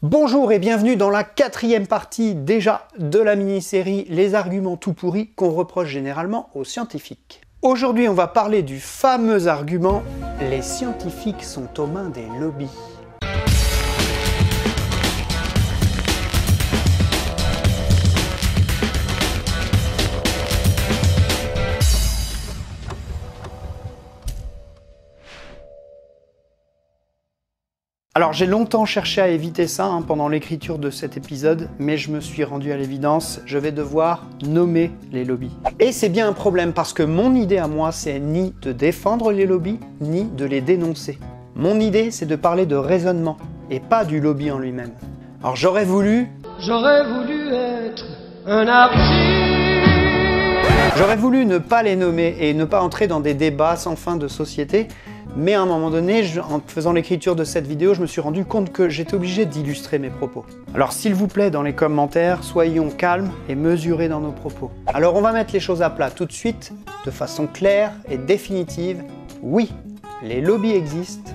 Bonjour et bienvenue dans la 4e partie déjà de la mini-série Les arguments tout pourris qu'on reproche généralement aux scientifiques. Aujourd'hui on va parler du fameux argument « Les scientifiques sont aux mains des lobbies ». Alors j'ai longtemps cherché à éviter ça pendant l'écriture de cet épisode, mais je me suis rendu à l'évidence, je vais devoir nommer les lobbies. Et c'est bien un problème parce que mon idée à moi, c'est ni de défendre les lobbies, ni de les dénoncer. Mon idée, c'est de parler de raisonnement, et pas du lobby en lui-même. Alors j'aurais voulu être un artiste. J'aurais voulu ne pas les nommer et ne pas entrer dans des débats sans fin de société. Mais à un moment donné, en faisant l'écriture de cette vidéo, je me suis rendu compte que j'étais obligé d'illustrer mes propos. Alors s'il vous plaît, dans les commentaires, soyons calmes et mesurés dans nos propos. Alors on va mettre les choses à plat tout de suite, de façon claire et définitive. Oui, les lobbies existent,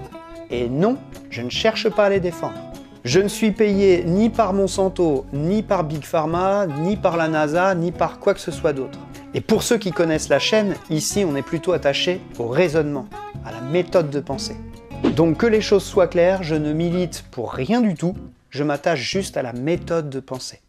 et non, je ne cherche pas à les défendre. Je ne suis payé ni par Monsanto, ni par Big Pharma, ni par la NASA, ni par quoi que ce soit d'autre. Et pour ceux qui connaissent la chaîne, ici on est plutôt attaché au raisonnement, à la méthode de pensée. Donc que les choses soient claires, je ne milite pour rien du tout, je m'attache juste à la méthode de pensée.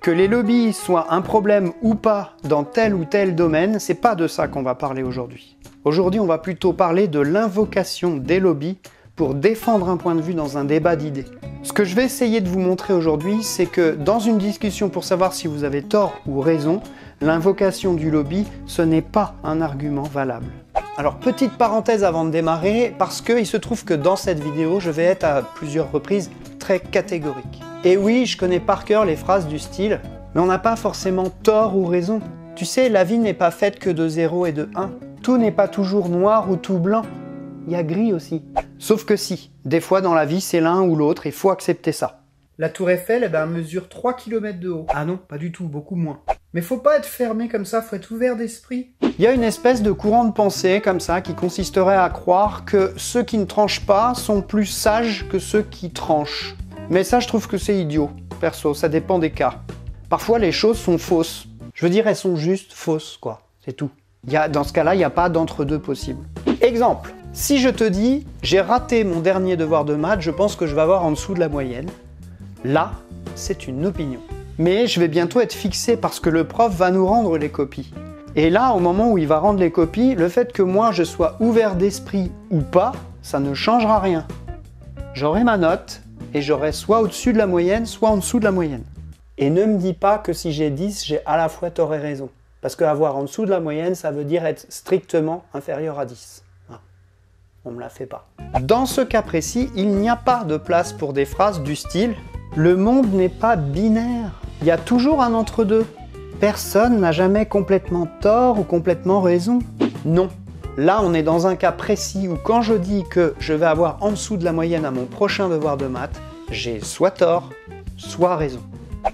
Que les lobbies soient un problème ou pas dans tel ou tel domaine, c'est pas de ça qu'on va parler aujourd'hui. Aujourd'hui on va plutôt parler de l'invocation des lobbies pour défendre un point de vue dans un débat d'idées. Ce que je vais essayer de vous montrer aujourd'hui, c'est que dans une discussion pour savoir si vous avez tort ou raison, l'invocation du lobby, ce n'est pas un argument valable. Alors petite parenthèse avant de démarrer, parce qu'il se trouve que dans cette vidéo, je vais être à plusieurs reprises très catégorique. Et oui, je connais par cœur les phrases du style « mais on n'a pas forcément tort ou raison ». Tu sais, la vie n'est pas faite que de 0 et de 1. Tout n'est pas toujours noir ou tout blanc. Il y a gris aussi. Sauf que si, des fois dans la vie c'est l'un ou l'autre, il faut accepter ça. La tour Eiffel, mesure 3 km de haut. Ah non, pas du tout, beaucoup moins. Mais faut pas être fermé comme ça, faut être ouvert d'esprit. Il y a une espèce de courant de pensée comme ça qui consisterait à croire que ceux qui ne tranchent pas sont plus sages que ceux qui tranchent. Mais ça je trouve que c'est idiot, perso, ça dépend des cas. Parfois les choses sont fausses. Je veux dire, elles sont juste fausses, quoi, c'est tout. Dans ce cas-là, il n'y a pas d'entre-deux possible. Exemple. Si je te dis, j'ai raté mon dernier devoir de maths, je pense que je vais avoir en dessous de la moyenne. Là, c'est une opinion. Mais je vais bientôt être fixé parce que le prof va nous rendre les copies. Et là, au moment où il va rendre les copies, le fait que moi je sois ouvert d'esprit ou pas, ça ne changera rien. J'aurai ma note et j'aurai soit au-dessus de la moyenne, soit en dessous de la moyenne. Et ne me dis pas que si j'ai 10, j'ai à la fois tort et raison. Parce qu'avoir en dessous de la moyenne, ça veut dire être strictement inférieur à 10. On me la fait pas. Dans ce cas précis, il n'y a pas de place pour des phrases du style « Le monde n'est pas binaire, il y a toujours un entre-deux. Personne n'a jamais complètement tort ou complètement raison. » Non. Là, on est dans un cas précis où quand je dis que je vais avoir en dessous de la moyenne à mon prochain devoir de maths, j'ai soit tort, soit raison.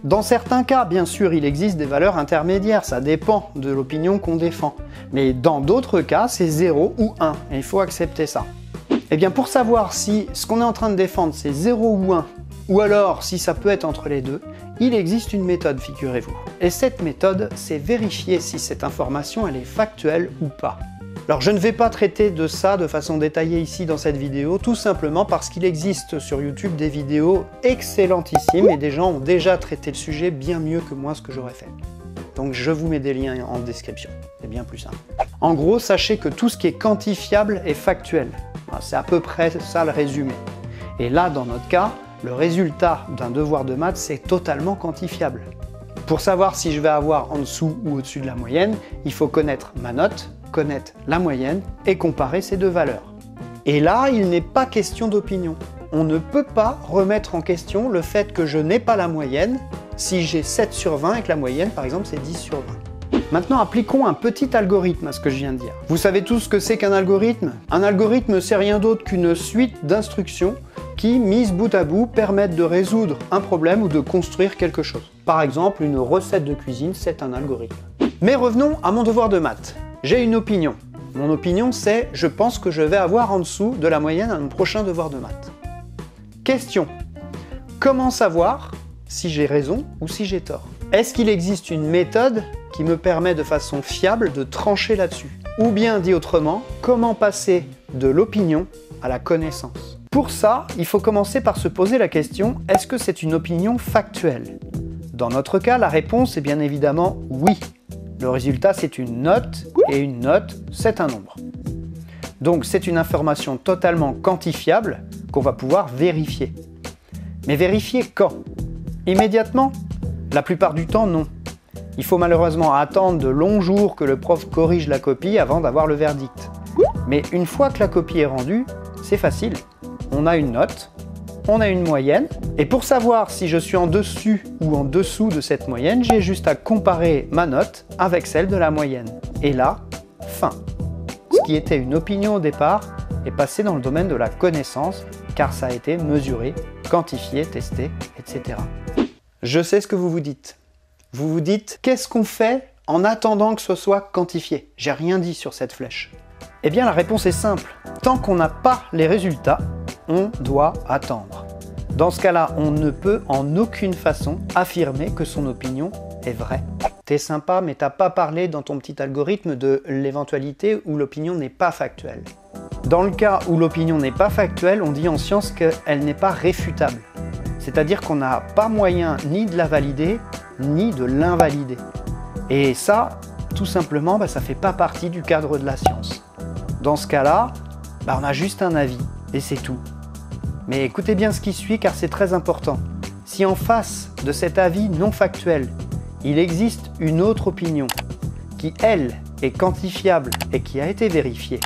Dans certains cas, bien sûr, il existe des valeurs intermédiaires, ça dépend de l'opinion qu'on défend. Mais dans d'autres cas, c'est 0 ou 1, et il faut accepter ça. Et bien pour savoir si ce qu'on est en train de défendre c'est 0 ou 1, ou alors si ça peut être entre les deux, il existe une méthode, figurez-vous. Et cette méthode, c'est vérifier si cette information elle est factuelle ou pas. Alors je ne vais pas traiter de ça de façon détaillée ici dans cette vidéo, tout simplement parce qu'il existe sur YouTube des vidéos excellentissimes et des gens ont déjà traité le sujet bien mieux que moi ce que j'aurais fait. Donc je vous mets des liens en description, c'est bien plus simple. En gros, sachez que tout ce qui est quantifiable est factuel. C'est à peu près ça le résumé. Et là, dans notre cas, le résultat d'un devoir de maths, c'est totalement quantifiable. Pour savoir si je vais avoir en dessous ou au-dessus de la moyenne, il faut connaître ma note, connaître la moyenne et comparer ces deux valeurs. Et là, il n'est pas question d'opinion. On ne peut pas remettre en question le fait que je n'ai pas la moyenne si j'ai 7 sur 20 et que la moyenne, par exemple, c'est 10 sur 20. Maintenant, appliquons un petit algorithme à ce que je viens de dire. Vous savez tous ce que c'est qu'un algorithme? Un algorithme, c'est rien d'autre qu'une suite d'instructions qui, mises bout à bout, permettent de résoudre un problème ou de construire quelque chose. Par exemple, une recette de cuisine, c'est un algorithme. Mais revenons à mon devoir de maths. J'ai une opinion. Mon opinion, c'est je pense que je vais avoir en dessous de la moyenne à mon prochain devoir de maths. Question. Comment savoir si j'ai raison ou si j'ai tort? Est-ce qu'il existe une méthode qui me permet de façon fiable de trancher là-dessus? Ou bien dit autrement, comment passer de l'opinion à la connaissance? Pour ça, il faut commencer par se poser la question, est-ce que c'est une opinion factuelle? Dans notre cas, la réponse est bien évidemment oui. Le résultat, c'est une note, et une note, c'est un nombre. Donc c'est une information totalement quantifiable qu'on va pouvoir vérifier. Mais vérifier quand? Immédiatement? La plupart du temps, non. Il faut malheureusement attendre de longs jours que le prof corrige la copie avant d'avoir le verdict. Mais une fois que la copie est rendue, c'est facile. On a une note, on a une moyenne, et pour savoir si je suis en dessus ou en dessous de cette moyenne, j'ai juste à comparer ma note avec celle de la moyenne. Et là, fin. Ce qui était une opinion au départ est passé dans le domaine de la connaissance, car ça a été mesuré, quantifié, testé, etc. Je sais ce que vous vous dites. Vous vous dites, qu'est-ce qu'on fait en attendant que ce soit quantifié? J'ai rien dit sur cette flèche. Eh bien, la réponse est simple. Tant qu'on n'a pas les résultats, on doit attendre. Dans ce cas-là, on ne peut en aucune façon affirmer que son opinion est vraie. T'es sympa, mais t'as pas parlé dans ton petit algorithme de l'éventualité où l'opinion n'est pas factuelle. Dans le cas où l'opinion n'est pas factuelle, on dit en science qu'elle n'est pas réfutable. C'est-à-dire qu'on n'a pas moyen ni de la valider, ni de l'invalider. Et ça, tout simplement, ça fait pas partie du cadre de la science. Dans ce cas-là, on a juste un avis, et c'est tout. Mais écoutez bien ce qui suit, car c'est très important. Si en face de cet avis non factuel, il existe une autre opinion, qui, elle, est quantifiable et qui a été vérifiée,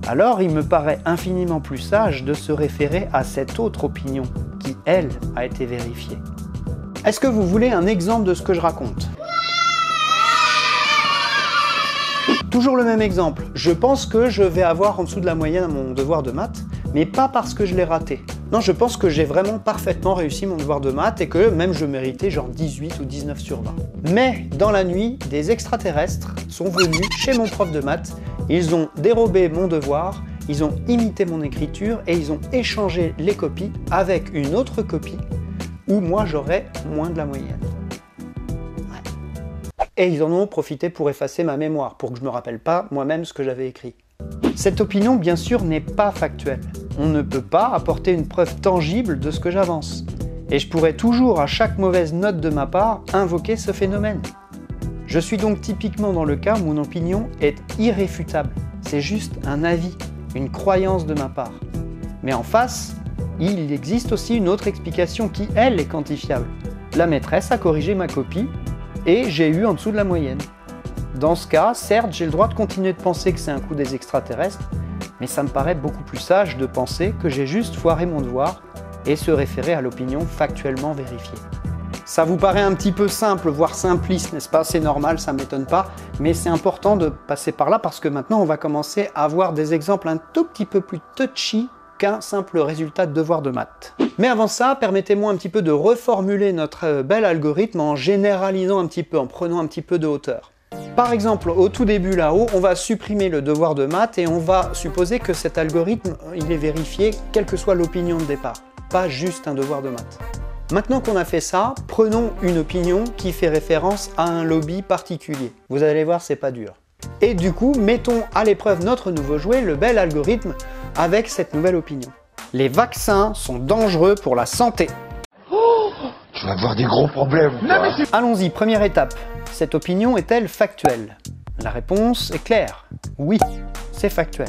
alors il me paraît infiniment plus sage de se référer à cette autre opinion, qui, elle, a été vérifiée. Est-ce que vous voulez un exemple de ce que je raconte? Toujours le même exemple. Je pense que je vais avoir en dessous de la moyenne à mon devoir de maths, mais pas parce que je l'ai raté. Non, je pense que j'ai vraiment parfaitement réussi mon devoir de maths et que même je méritais genre 18 ou 19 sur 20. Mais dans la nuit, des extraterrestres sont venus chez mon prof de maths, ils ont dérobé mon devoir, ils ont imité mon écriture et ils ont échangé les copies avec une autre copie où moi j'aurais moins de la moyenne. Et ils en ont profité pour effacer ma mémoire, pour que je ne me rappelle pas moi-même ce que j'avais écrit. Cette opinion, bien sûr, n'est pas factuelle. On ne peut pas apporter une preuve tangible de ce que j'avance. Et je pourrais toujours, à chaque mauvaise note de ma part, invoquer ce phénomène. Je suis donc typiquement dans le cas où mon opinion est irréfutable. C'est juste un avis, une croyance de ma part. Mais en face, il existe aussi une autre explication qui, elle, est quantifiable. La maîtresse a corrigé ma copie, et j'ai eu en dessous de la moyenne. Dans ce cas, certes, j'ai le droit de continuer de penser que c'est un coup des extraterrestres, mais ça me paraît beaucoup plus sage de penser que j'ai juste foiré mon devoir et se référer à l'opinion factuellement vérifiée. Ça vous paraît un petit peu simple, voire simpliste, n'est-ce pas? C'est normal, ça ne m'étonne pas, mais c'est important de passer par là parce que maintenant on va commencer à avoir des exemples un tout petit peu plus touchy qu'un simple résultat de devoir de maths. Mais avant ça, permettez-moi un petit peu de reformuler notre bel algorithme en généralisant un petit peu, en prenant un petit peu de hauteur. Par exemple, au tout début là-haut, on va supprimer le devoir de maths et on va supposer que cet algorithme, il est vérifié quelle que soit l'opinion de départ, pas juste un devoir de maths. Maintenant qu'on a fait ça, prenons une opinion qui fait référence à un lobby particulier. Vous allez voir, c'est pas dur. Et du coup, mettons à l'épreuve notre nouveau jouet, le bel algorithme, avec cette nouvelle opinion. Les vaccins sont dangereux pour la santé. Oh, tu vas avoir des gros problèmes. Allons-y, première étape. Cette opinion est-elle factuelle? La réponse est claire. Oui, c'est factuel.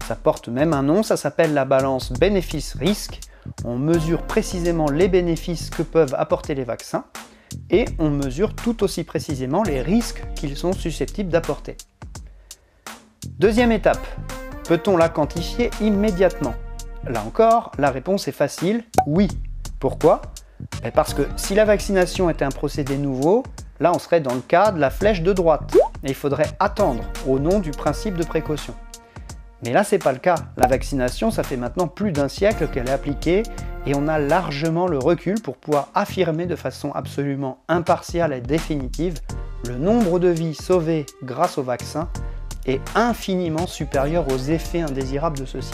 Ça porte même un nom, ça s'appelle la balance bénéfice-risque. On mesure précisément les bénéfices que peuvent apporter les vaccins et on mesure tout aussi précisément les risques qu'ils sont susceptibles d'apporter. Deuxième étape. Peut-on la quantifier immédiatement? Là encore, la réponse est facile, oui. Pourquoi? Parce que si la vaccination était un procédé nouveau, là on serait dans le cas de la flèche de droite et il faudrait attendre au nom du principe de précaution. Mais là c'est pas le cas, la vaccination ça fait maintenant plus d'1 siècle qu'elle est appliquée et on a largement le recul pour pouvoir affirmer de façon absolument impartiale et définitive le nombre de vies sauvées grâce au vaccin est infiniment supérieur aux effets indésirables de ceux-ci.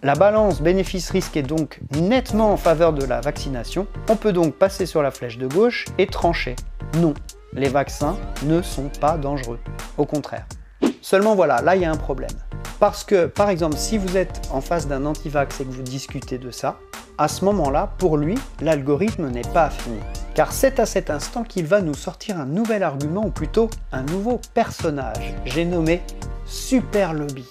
La balance bénéfice-risque est donc nettement en faveur de la vaccination. On peut donc passer sur la flèche de gauche et trancher. Non, les vaccins ne sont pas dangereux. Au contraire. Seulement voilà, là il y a un problème. Parce que, par exemple, si vous êtes en face d'un anti-vax et que vous discutez de ça, à ce moment-là, pour lui, l'algorithme n'est pas affiné. Car c'est à cet instant qu'il va nous sortir un nouvel argument, ou plutôt un nouveau personnage. J'ai nommé Super Lobby.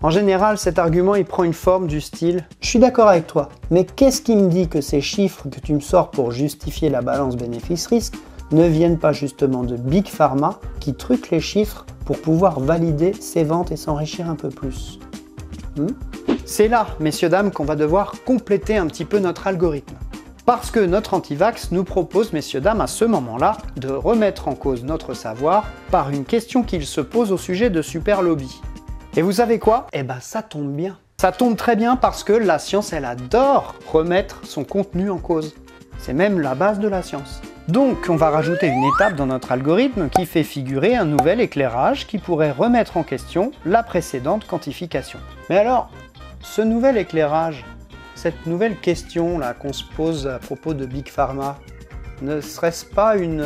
En général, cet argument, il prend une forme du style « Je suis d'accord avec toi, mais qu'est-ce qui me dit que ces chiffres que tu me sors pour justifier la balance bénéfice-risque ne viennent pas justement de Big Pharma qui truque les chiffres pour pouvoir valider ses ventes et s'enrichir un peu plus ?» C'est là, messieurs, dames, qu'on va devoir compléter un petit peu notre algorithme. Parce que notre anti-vax nous propose, messieurs, dames, à ce moment-là, de remettre en cause notre savoir par une question qu'il se pose au sujet de Super Lobby. Et vous savez quoi? Eh ben ça tombe bien. Ça tombe très bien parce que la science, elle adore remettre son contenu en cause. C'est même la base de la science. Donc on va rajouter une étape dans notre algorithme qui fait figurer un nouvel éclairage qui pourrait remettre en question la précédente quantification. Mais alors, ce nouvel éclairage, cette nouvelle question là qu'on se pose à propos de Big Pharma, ne serait-ce pas une...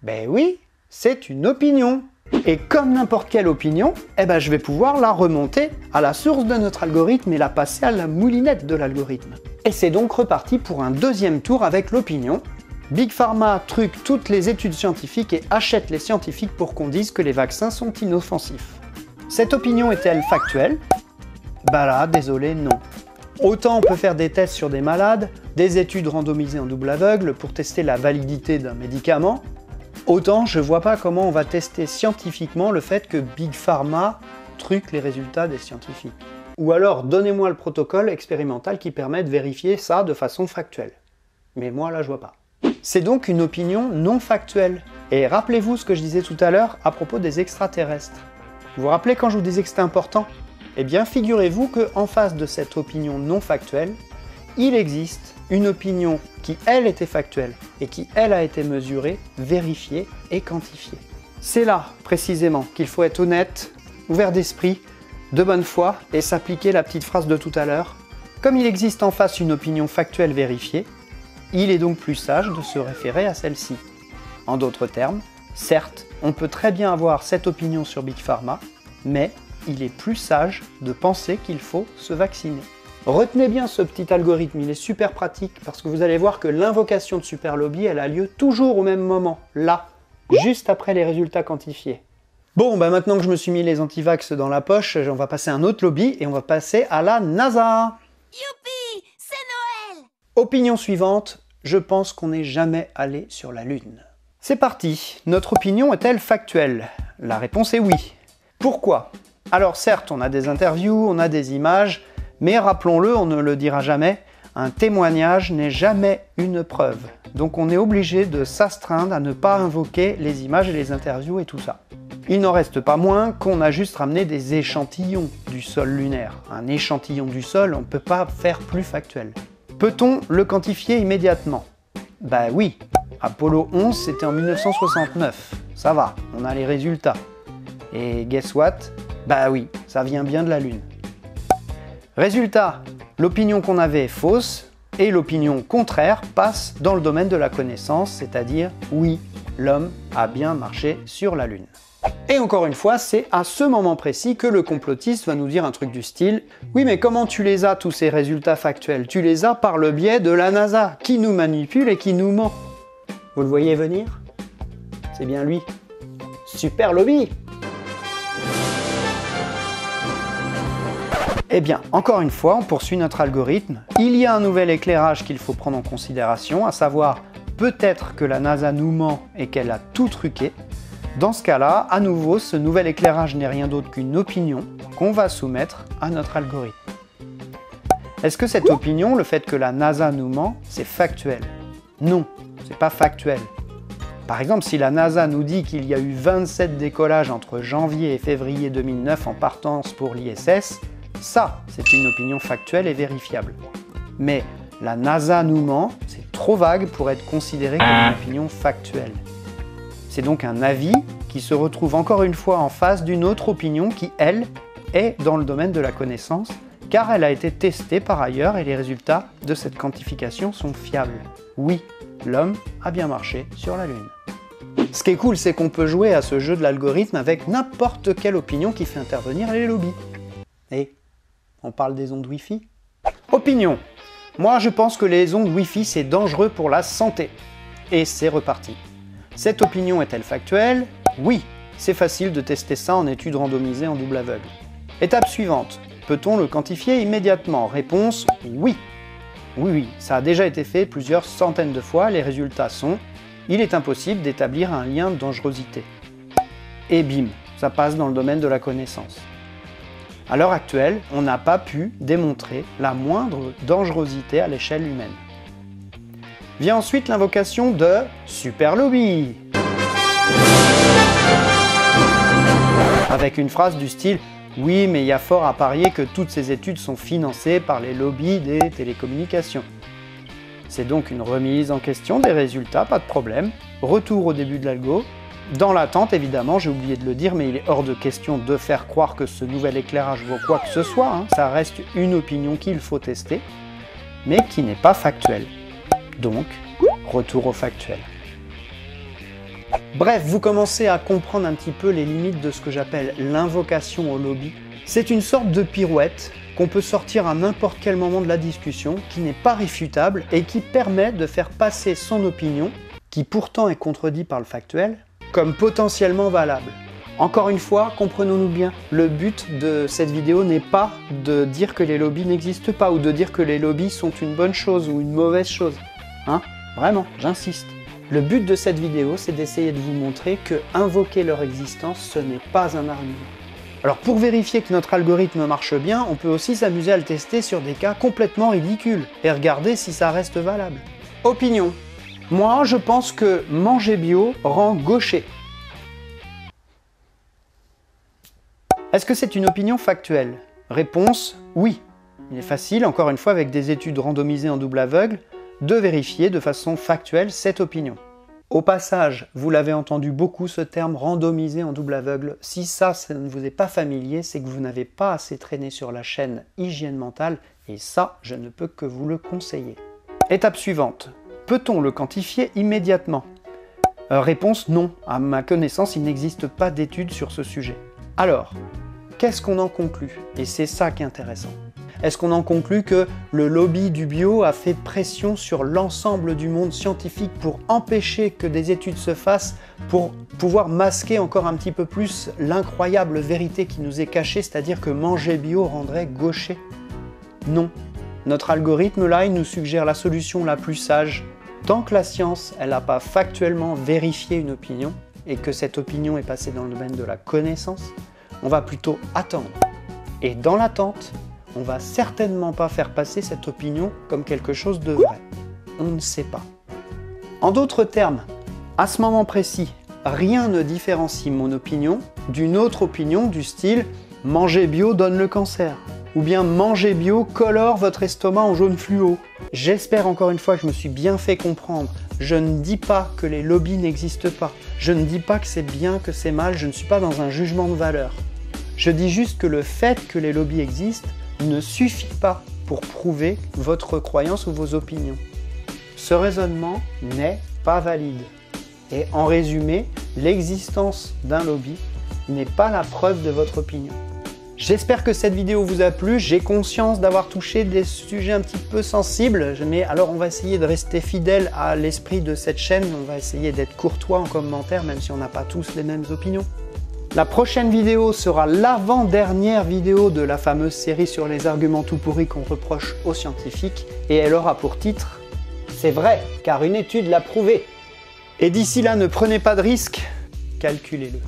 Ben oui, c'est une opinion. Et comme n'importe quelle opinion, eh ben je vais pouvoir la remonter à la source de notre algorithme et la passer à la moulinette de l'algorithme. Et c'est donc reparti pour un deuxième tour avec l'opinion. Big Pharma truque toutes les études scientifiques et achète les scientifiques pour qu'on dise que les vaccins sont inoffensifs. Cette opinion est-elle factuelle? Bah là, désolé, non. Autant on peut faire des tests sur des malades, des études randomisées en double aveugle pour tester la validité d'un médicament, autant je vois pas comment on va tester scientifiquement le fait que Big Pharma truque les résultats des scientifiques. Ou alors donnez-moi le protocole expérimental qui permet de vérifier ça de façon factuelle. Mais moi là je vois pas. C'est donc une opinion non factuelle. Et rappelez-vous ce que je disais tout à l'heure à propos des extraterrestres. Vous vous rappelez quand je vous disais que c'était important? Eh bien figurez-vous qu'en face de cette opinion non factuelle, il existe une opinion qui, elle, était factuelle et qui, elle, a été mesurée, vérifiée et quantifiée. C'est là, précisément, qu'il faut être honnête, ouvert d'esprit, de bonne foi et s'appliquer la petite phrase de tout à l'heure. Comme il existe en face une opinion factuelle vérifiée, il est donc plus sage de se référer à celle-ci. En d'autres termes, certes, on peut très bien avoir cette opinion sur Big Pharma, mais il est plus sage de penser qu'il faut se vacciner. Retenez bien ce petit algorithme, il est super pratique parce que vous allez voir que l'invocation de Super Lobby, elle a lieu toujours au même moment, là, juste après les résultats quantifiés. Bon, bah maintenant que je me suis mis les antivax dans la poche, on va passer à un autre lobby et on va passer à la NASA. Youpi, c'est Noël! Opinion suivante, je pense qu'on n'est jamais allé sur la Lune. C'est parti, notre opinion est-elle factuelle? La réponse est oui. Pourquoi? Alors certes, on a des interviews, on a des images, mais rappelons-le, on ne le dira jamais, un témoignage n'est jamais une preuve. Donc on est obligé de s'astreindre à ne pas invoquer les images et les interviews et tout ça. Il n'en reste pas moins qu'on a juste ramené des échantillons du sol lunaire. Un échantillon du sol, on ne peut pas faire plus factuel. Peut-on le quantifier immédiatement? Bah oui, Apollo 11 c'était en 1969, ça va, on a les résultats. Et guess what? Bah oui, ça vient bien de la Lune. Résultat, l'opinion qu'on avait est fausse et l'opinion contraire passe dans le domaine de la connaissance, c'est-à-dire oui, l'homme a bien marché sur la Lune. Et encore une fois, c'est à ce moment précis que le complotiste va nous dire un truc du style « Oui, mais comment tu les as tous ces résultats factuels? Tu les as par le biais de la NASA, qui nous manipule et qui nous ment. » Vous le voyez venir? C'est bien lui. Super Lobby! Eh bien, encore une fois, on poursuit notre algorithme. Il y a un nouvel éclairage qu'il faut prendre en considération, à savoir peut-être que la NASA nous ment et qu'elle a tout truqué. Dans ce cas-là, à nouveau, ce nouvel éclairage n'est rien d'autre qu'une opinion qu'on va soumettre à notre algorithme. Est-ce que cette opinion, le fait que la NASA nous ment, c'est factuel? Non, c'est pas factuel. Par exemple, si la NASA nous dit qu'il y a eu 27 décollages entre janvier et février 2009 en partance pour l'ISS, ça, c'est une opinion factuelle et vérifiable. Mais la NASA nous ment, c'est trop vague pour être considéré comme une opinion factuelle. C'est donc un avis qui se retrouve encore une fois en face d'une autre opinion qui, elle, est dans le domaine de la connaissance, car elle a été testée par ailleurs et les résultats de cette quantification sont fiables. Oui, l'homme a bien marché sur la Lune. Ce qui est cool, c'est qu'on peut jouer à ce jeu de l'algorithme avec n'importe quelle opinion qui fait intervenir les lobbies. Et on parle des ondes Wi-Fi? Opinion. Moi, je pense que les ondes Wi-Fi, c'est dangereux pour la santé. Et c'est reparti. Cette opinion est-elle factuelle? Oui. C'est facile de tester ça en études randomisées en double aveugle. Étape suivante. Peut-on le quantifier immédiatement? Réponse, oui. Oui, ça a déjà été fait plusieurs centaines de fois. Les résultats sont: il est impossible d'établir un lien de dangerosité. Et bim, ça passe dans le domaine de la connaissance. À l'heure actuelle, on n'a pas pu démontrer la moindre dangerosité à l'échelle humaine. Vient ensuite l'invocation de Super Lobby, avec une phrase du style « Oui, mais il y a fort à parier que toutes ces études sont financées par les lobbies des télécommunications. » C'est donc une remise en question des résultats, pas de problème. Retour au début de l'algo. Dans l'attente, évidemment, j'ai oublié de le dire, mais il est hors de question de faire croire que ce nouvel éclairage vaut quoi que ce soit. Hein. Ça reste une opinion qu'il faut tester, mais qui n'est pas factuelle. Donc, retour au factuel. Bref, vous commencez à comprendre un petit peu les limites de ce que j'appelle l'invocation au lobby. C'est une sorte de pirouette qu'on peut sortir à n'importe quel moment de la discussion, qui n'est pas réfutable et qui permet de faire passer son opinion, qui pourtant est contredite par le factuel, comme potentiellement valable. Encore une fois, comprenons-nous bien, le but de cette vidéo n'est pas de dire que les lobbies n'existent pas ou de dire que les lobbies sont une bonne chose ou une mauvaise chose. Hein? Vraiment, j'insiste. Le but de cette vidéo, c'est d'essayer de vous montrer que invoquer leur existence, ce n'est pas un argument. Alors pour vérifier que notre algorithme marche bien, on peut aussi s'amuser à le tester sur des cas complètement ridicules et regarder si ça reste valable. Opinion. Moi, je pense que manger bio rend gaucher. Est-ce que c'est une opinion factuelle? Réponse, oui. Il est facile, encore une fois, avec des études randomisées en double aveugle, de vérifier de façon factuelle cette opinion. Au passage, vous l'avez entendu beaucoup ce terme randomisé en double aveugle. Si ça ne vous est pas familier, c'est que vous n'avez pas assez traîné sur la chaîne Hygiène Mentale, et ça, je ne peux que vous le conseiller. Étape suivante. Peut-on le quantifier immédiatement? Réponse non. À ma connaissance, il n'existe pas d'études sur ce sujet. Alors, qu'est-ce qu'on en conclut? Et c'est ça qui est intéressant. Est-ce qu'on en conclut que le lobby du bio a fait pression sur l'ensemble du monde scientifique pour empêcher que des études se fassent, pour pouvoir masquer encore un petit peu plus l'incroyable vérité qui nous est cachée, c'est-à-dire que manger bio rendrait gaucher? Non. Notre algorithme là, il nous suggère la solution la plus sage. Tant que la science, elle n'a pas factuellement vérifié une opinion, et que cette opinion est passée dans le domaine de la connaissance, on va plutôt attendre. Et dans l'attente, on va certainement pas faire passer cette opinion comme quelque chose de vrai. On ne sait pas. En d'autres termes, à ce moment précis, rien ne différencie mon opinion d'une autre opinion du style « manger bio donne le cancer » ou bien « manger bio colore votre estomac en jaune fluo ». J'espère encore une fois que je me suis bien fait comprendre. Je ne dis pas que les lobbies n'existent pas. Je ne dis pas que c'est bien, que c'est mal. Je ne suis pas dans un jugement de valeur. Je dis juste que le fait que les lobbies existent ne suffit pas pour prouver votre croyance ou vos opinions. Ce raisonnement n'est pas valide. Et en résumé, l'existence d'un lobby n'est pas la preuve de votre opinion. J'espère que cette vidéo vous a plu. J'ai conscience d'avoir touché des sujets un petit peu sensibles, mais alors on va essayer de rester fidèle à l'esprit de cette chaîne. On va essayer d'être courtois en commentaire, même si on n'a pas tous les mêmes opinions. La prochaine vidéo sera l'avant-dernière vidéo de la fameuse série sur les arguments tout pourris qu'on reproche aux scientifiques, et elle aura pour titre « C'est vrai, car une étude l'a prouvé ». Et d'ici là, ne prenez pas de risques, calculez-le.